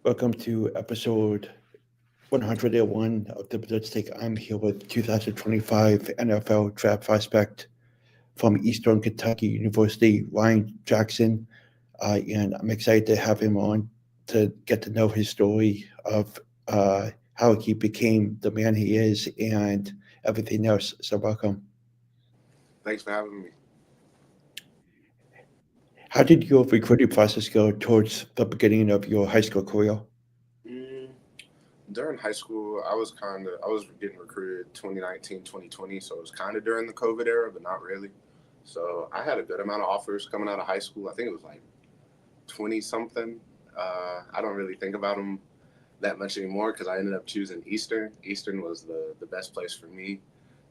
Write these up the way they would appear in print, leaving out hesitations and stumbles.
Welcome to episode 101 of the Blitz Take. I'm here with 2025 NFL draft prospect from Eastern Kentucky University, Ryan Jackson. And I'm excited to have him on to get to know his story of how he became the man he is and everything else. So, welcome. Thanks for having me. How did your recruiting process go towards the beginning of your high school career? Mm, During high school, I was getting recruited 2019, 2020, so it was kind of during the COVID era, but not really. So I had a good amount of offers coming out of high school. I think it was like 20 something. I don't really think about them that much anymore because I ended up choosing Eastern. Eastern was the best place for me.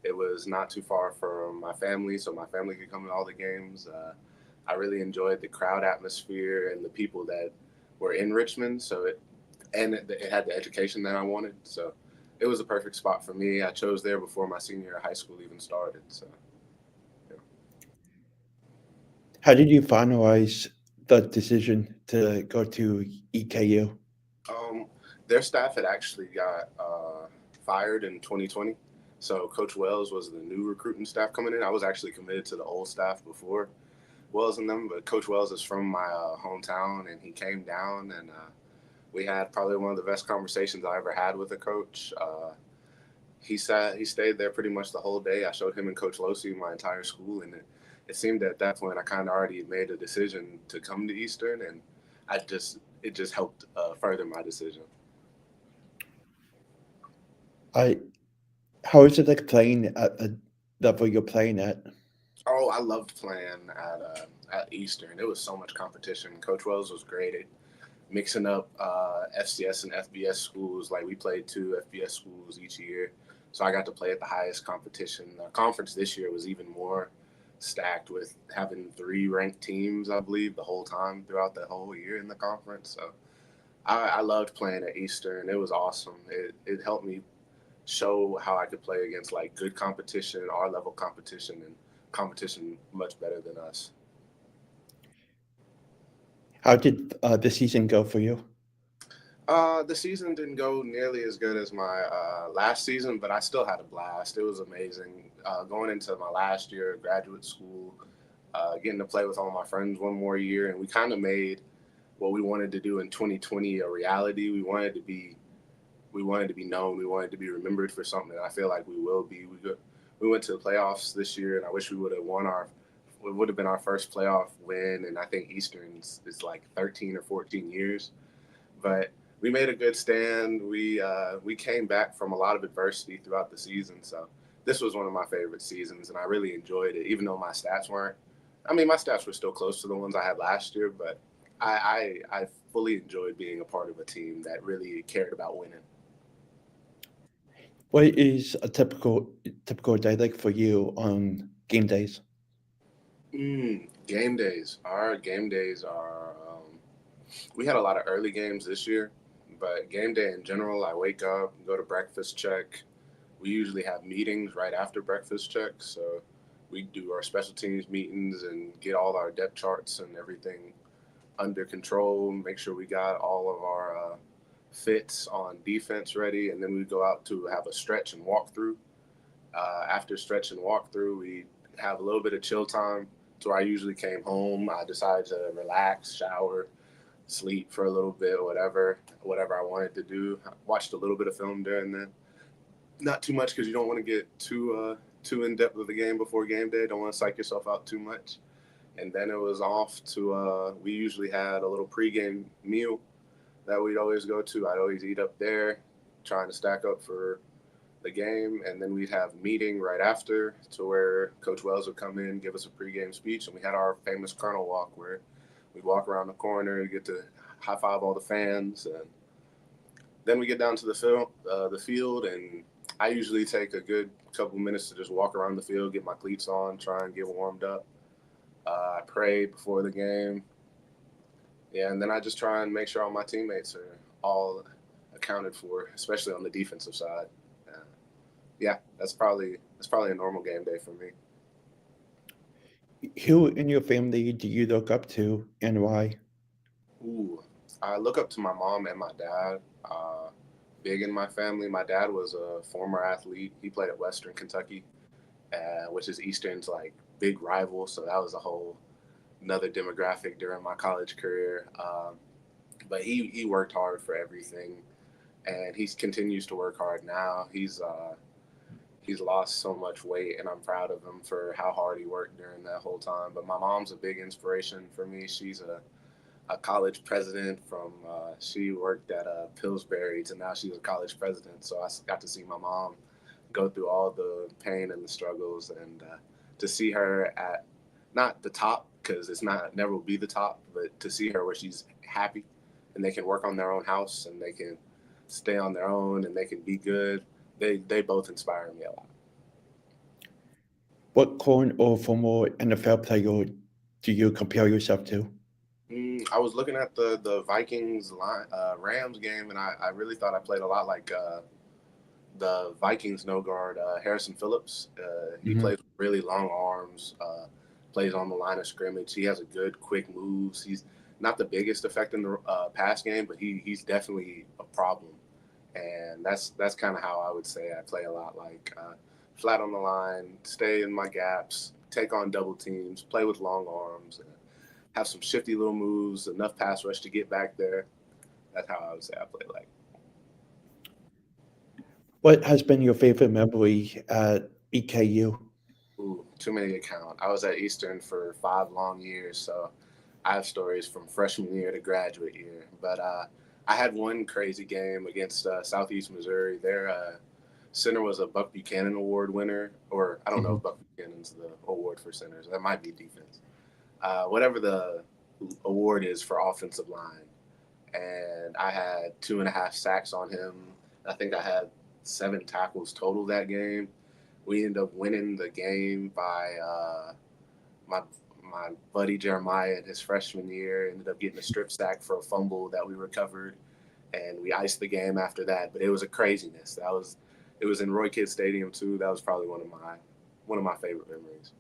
It was not too far from my family, so my family could come to all the games. I really enjoyed the crowd atmosphere and the people that were in Richmond. It had the education that I wanted. So it was a perfect spot for me. I chose there before my senior year of high school even started. So yeah. How did you finalize the decision to go to EKU? Um, their staff had actually got fired in 2020. So Coach Wells was the new recruiting staff coming in. I was actually committed to the old staff before Wells and them, but Coach Wells is from my hometown, and he came down, and we had probably one of the best conversations I ever had with a coach. He stayed there pretty much the whole day. I showed him and Coach Losi my entire school, and it seemed at that point I kind of already made a decision to come to Eastern, and it just helped further my decision. I How is it like playing at the level you're playing at? Oh, I loved playing at Eastern. It was so much competition. Coach Wells was great at mixing up FCS and FBS schools. Like we played two FBS schools each year, so I got to play at the highest competition. The conference this year was even more stacked with having three ranked teams, I believe, the whole time throughout the whole year in the conference. So I loved playing at Eastern. It was awesome. It helped me show how I could play against like good competition, our level competition, and competition much better than us. How did the season go for you? The season didn't go nearly as good as my last season, but I still had a blast. It was amazing going into my last year of graduate school, getting to play with all my friends one more year, and we kind of made what we wanted to do in 2020 a reality. We wanted to be known. We wanted to be remembered for something, and I feel like we will be. We went to the playoffs this year, and I wish we would have won our. It would have been our first playoff win, and I think Eastern's is like 13 or 14 years. But we made a good stand. We came back from a lot of adversity throughout the season, so this was one of my favorite seasons, and I really enjoyed it. Even though my stats weren't, I mean, my stats were still close to the ones I had last year, but I fully enjoyed being a part of a team that really cared about winning. What is a typical day like for you on game days? Game days. Our game days are. We had a lot of early games this year, but game day in general, I wake up, go to breakfast check. We usually have meetings right after breakfast check, so we do our special teams meetings and get all our depth charts and everything under control. Make sure we got all of our fits on defense ready, and then we go out to have a stretch and walk through. After stretch and walk through, we have a little bit of chill time. So I usually came home. I decided to relax, shower, sleep for a little bit, whatever I wanted to do. I watched a little bit of film during then. Not too much because you don't want to get too in depth with the game before game day. Don't want to psych yourself out too much. And then it was off to. We usually had a little pregame meal that we'd always go to. I'd always eat up there, trying to stack up for the game, and then we'd have meeting right after to where Coach Wells would come in, give us a pregame speech, and we had our famous Colonel walk where we'd walk around the corner, get to high five all the fans, and then we get down to the field, and I usually take a good couple minutes to just walk around the field, get my cleats on, try and get warmed up. I pray before the game, yeah, and then I just try and make sure all my teammates are all accounted for, especially on the defensive side. Uh, yeah, that's probably a normal game day for me. Who in your family do you look up to and why? Ooh. I look up to my mom and my dad. Big in my family. My dad was a former athlete. He played at Western Kentucky, which is Eastern's like big rival. So that was a whole another demographic during my college career. But he worked hard for everything, and he continues to work hard now. He's lost so much weight, and I'm proud of him for how hard he worked during that whole time. But my mom's a big inspiration for me. She's a college president from she worked at Pillsbury to now she's a college president. So I got to see my mom go through all the pain and the struggles, and to see her at not the top because it's not never will be the top, but to see her where she's happy and they can work on their own house and they can stay on their own and they can be good. They both inspire me a lot. What current or former NFL player do you compare yourself to? I was looking at the Vikings Rams game, and I really thought I played a lot like the Vikings no guard Harrison Phillips. He Hmm. plays with really long arms, plays on the line of scrimmage. He has a good quick moves. He's not the biggest effect in the pass game, but he's definitely a problem. And that's kind of how I would say I play a lot like flat on the line, stay in my gaps, take on double teams, play with long arms, and have some shifty little moves, enough pass rush to get back there. That's how I would say I play like. What has been your favorite memory at EKU? Ooh, too many to count. I was at Eastern for 5 long years, so I have stories from freshman year to graduate year. But I had one crazy game against Southeast Missouri. Their center was a Buck Buchanan Award winner, or I don't know Hmm. if Buck Buchanan's the award for centers. That might be defense. Whatever the award is for offensive line. And I had 2.5 sacks on him. I think I had 7 tackles total that game. We ended up winning the game by my my buddy Jeremiah in his freshman year ended up getting a strip sack for a fumble that we recovered, and we iced the game after that. But it was a craziness. It was in Roy Kidd Stadium too. That was probably one of my favorite memories.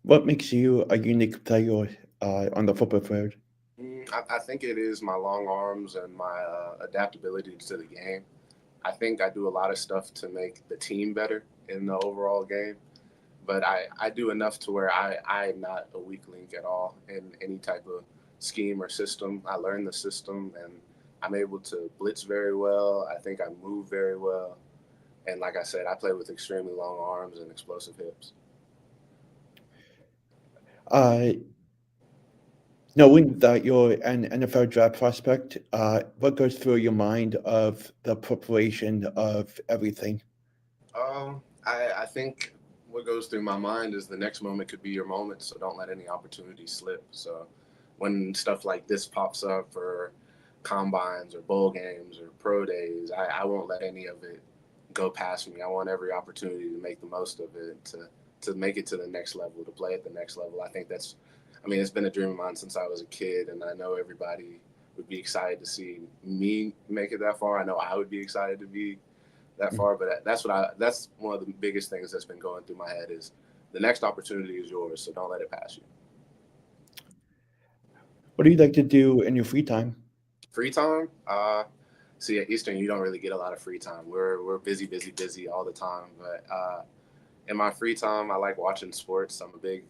What makes you a unique player on the football field? I think it is my long arms and my adaptability to the game. I think I do a lot of stuff to make the team better in the overall game, but I do enough to where I'm not a weak link at all in any type of scheme or system. I learn the system and I'm able to blitz very well. I think I move very well. And like I said, I play with extremely long arms and explosive hips. Uh, Knowing that you're an NFL draft prospect, what goes through your mind of the preparation of everything? I think what goes through my mind is the next moment could be your moment, so don't let any opportunity slip. So when stuff like this pops up, or combines, or bowl games, or pro days, I won't let any of it go past me. I want every opportunity to make the most of it, to make it to the next level, to play at the next level. I think that's, I mean, it's been a dream of mine since I was a kid, and I know everybody would be excited to see me make it that far. I know I would be excited to be that Mm. far. But that's one of the biggest things that's been going through my head is the next opportunity is yours, so don't let it pass you. What do you like to do in your free time? Free time, see at Eastern you don't really get a lot of free time. We're busy, busy, busy all the time. But in my free time, I like watching sports. I'm a big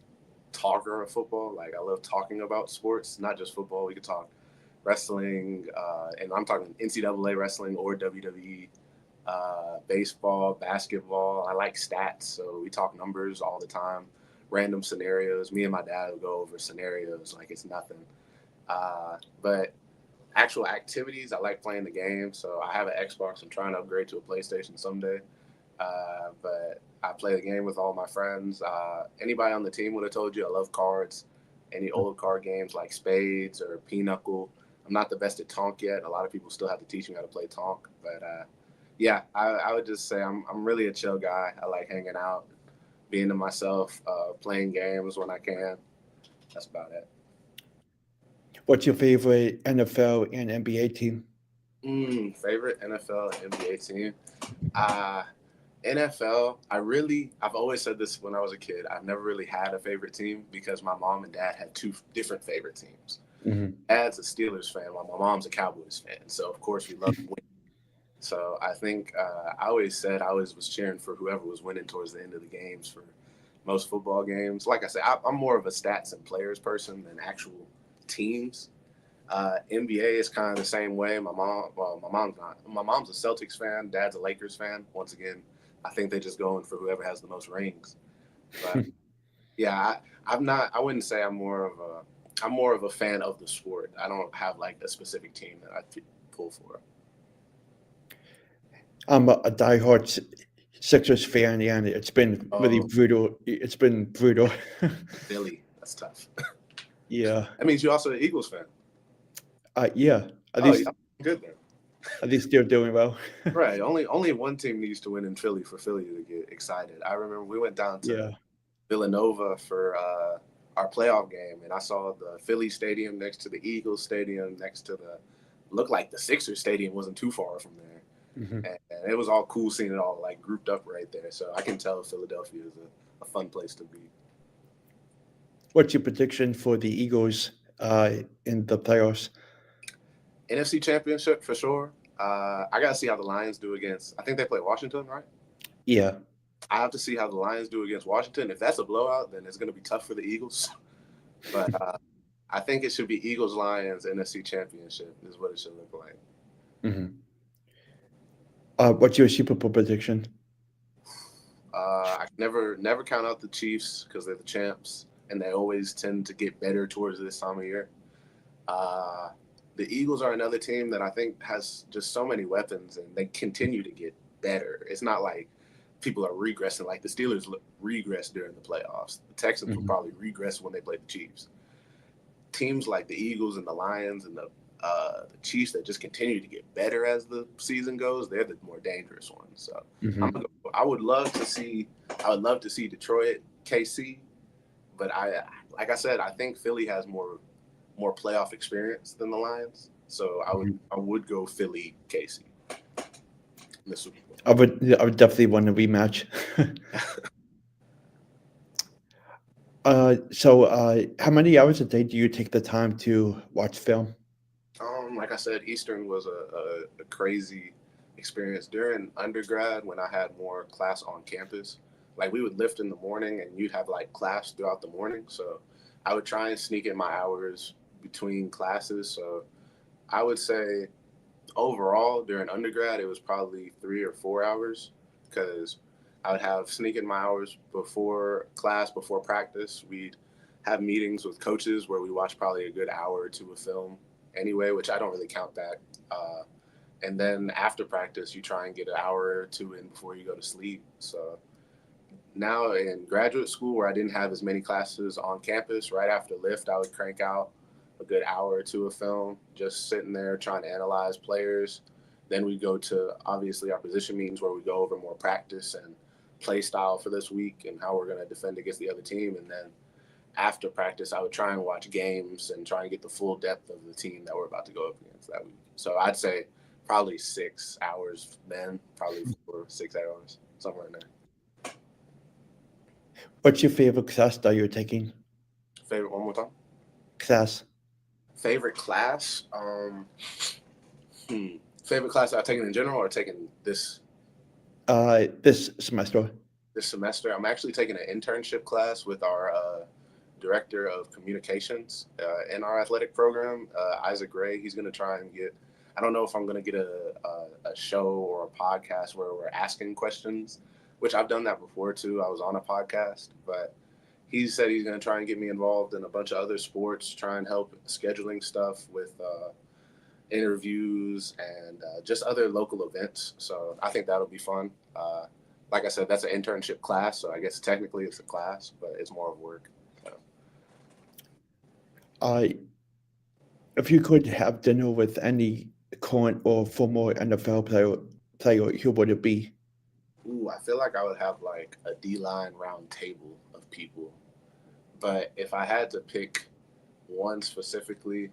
talker of football. Like I love talking about sports, not just football. We could talk wrestling, and I'm talking NCAA wrestling or WWE, baseball, basketball. I like stats, so we talk numbers all the time, random scenarios. Me and my dad will go over scenarios like it's nothing. But actual activities, I like playing the game. So I have an Xbox. I'm trying to upgrade to a PlayStation someday. But I play the game with all my friends. Anybody on the team would have told you I love cards. Any old card games like Spades or Pinochle. I'm not the best at Tonk yet. A lot of people still have to teach me how to play Tonk. But yeah, I would just say I'm really a chill guy. I like hanging out, being to myself, playing games when I can. That's about it. What's your favorite NFL and NBA team? Favorite NFL and NBA team? Uh, NFL, I've always said this when I was a kid. I've never really had a favorite team because my mom and dad had two different favorite teams. Mhm. Dad's a Steelers fan while my mom's a Cowboys fan. So of course we love winning. So I think I always said I always was cheering for whoever was winning towards the end of the games for most football games. Like I said, I'm more of a stats and players person than actual teams. NBA is kind of the same way. My mom's not. My mom's a Celtics fan. Dad's a Lakers fan. Once again, I think they're just going for whoever has the most rings. But yeah, I'm not. I wouldn't say I'm more of a fan of the sport. I don't have like a specific team that I pull for. I'm a diehard Sixers fan, and it's been really Oh, brutal. It's been brutal. Philly, that's tough. Yeah. That means you also an Eagles fan. Yeah. Oh, yeah, good then. At least they're doing well. Right. Only one team needs to win in Philly for Philly to get excited. I remember we went down to Yeah. Villanova for our playoff game, and I saw the Philly Stadium next to the Eagles Stadium, next to the looked like the Sixers Stadium wasn't too far from there, Mhm. and it was all cool seeing it all like grouped up right there. So I can tell Philadelphia is a fun place to be. What's your prediction for the Eagles in the playoffs? NFC Championship for sure. I gotta see how the Lions do against. I think they play Washington, right? Yeah. I have to see how the Lions do against Washington. If that's a blowout, then it's going to be tough for the Eagles. But I think it should be Eagles Lions NFC Championship is what it should look like. Mhm. What's your Super Bowl prediction? I never count out the Chiefs because they're the champs and they always tend to get better towards this time of year. Uh, the Eagles are another team that I think has just so many weapons and they continue to get better. It's not like people are regressing like the Steelers regressed during the playoffs. The Texans will Mhm. probably regress when they play the Chiefs. Teams like the Eagles and the Lions and the Chiefs that just continue to get better as the season goes, they're the more dangerous ones. So Mhm. I would love to see Detroit, KC, but like I said, I think Philly has more playoff experience than the Lions. So Mhm. I would go Philly, KC in the Super Bowl. I would definitely want a rematch. So, how many hours a day do you take the time to watch film? Like I said, Eastern was a crazy experience during undergrad when I had more class on campus. Like we would lift in the morning and you'd have like class throughout the morning. So I would try and sneak in my hours between classes. So I would say overall during undergrad, it was probably 3 or 4 hours because I would have sneak in my hours before class, before practice. We'd have meetings with coaches where we watch probably a good hour or two of film anyway, which I don't really count that. And then after practice, you try and get an hour or two in before you go to sleep. So now in graduate school, where I didn't have as many classes on campus, right after lift, I would crank out a good hour or two of film, just sitting there trying to analyze players. Then we go to obviously our position meetings where we go over more practice and play style for this week and how we're going to defend against the other team. And then after practice, I would try and watch games and try and get the full depth of the team that we're about to go up against that week. So I'd say probably 6 hours then, probably 4 or 6 hours, somewhere in there. What's your favorite class that you're taking? Favorite one more time? Class. Favorite class? Favorite class I've taken in general or taken This semester. this semester? I'm actually taking an internship class with our director of communications in our athletic program, Isaac Gray. He's going to try and get. I don't know if I'm going to get a show or a podcast where we're asking questions, which I've done that before too. I was on a podcast, but he said he's going to try and get me involved in a bunch of other sports, try and help scheduling stuff with interviews and just other local events. So I think that'll be fun. Like I said, that's an internship class, so I guess technically it's a class, but it's more of work. So. Uh, if you could have dinner with any current or former NFL player, who would it be? Ooh, I feel like I would have like a D-line round table of people. But if I had to pick one specifically,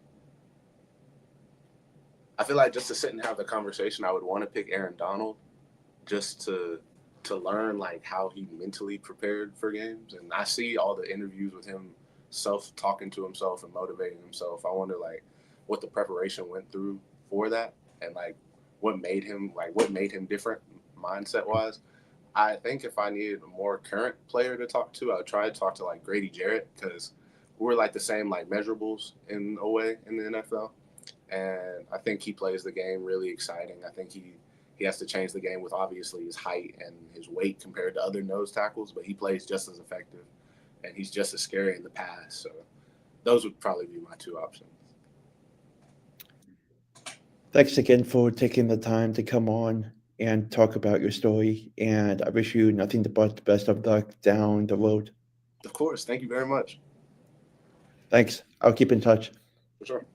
I feel like just to sit and have the conversation, I would want to pick Aaron Donald just to learn like how he mentally prepared for games. And I see all the interviews with him self-talking to himself and motivating himself. I wonder like what the preparation went through for that, and like what made him different mindset wise. I think if I needed a more current player to talk to, I would try to talk to like Grady Jarrett, because we're like the same like measurables in a way in the NFL, and I think he plays the game really exciting. I think he has to change the game with obviously his height and his weight compared to other nose tackles, but he plays just as effective, and he's just as scary in the pass. So those would probably be my two options. Thanks again for taking the time to come on and talk about your story. And I wish you nothing but the best of luck down the road. Of course. Thank you very much. Thanks. I'll keep in touch. For sure.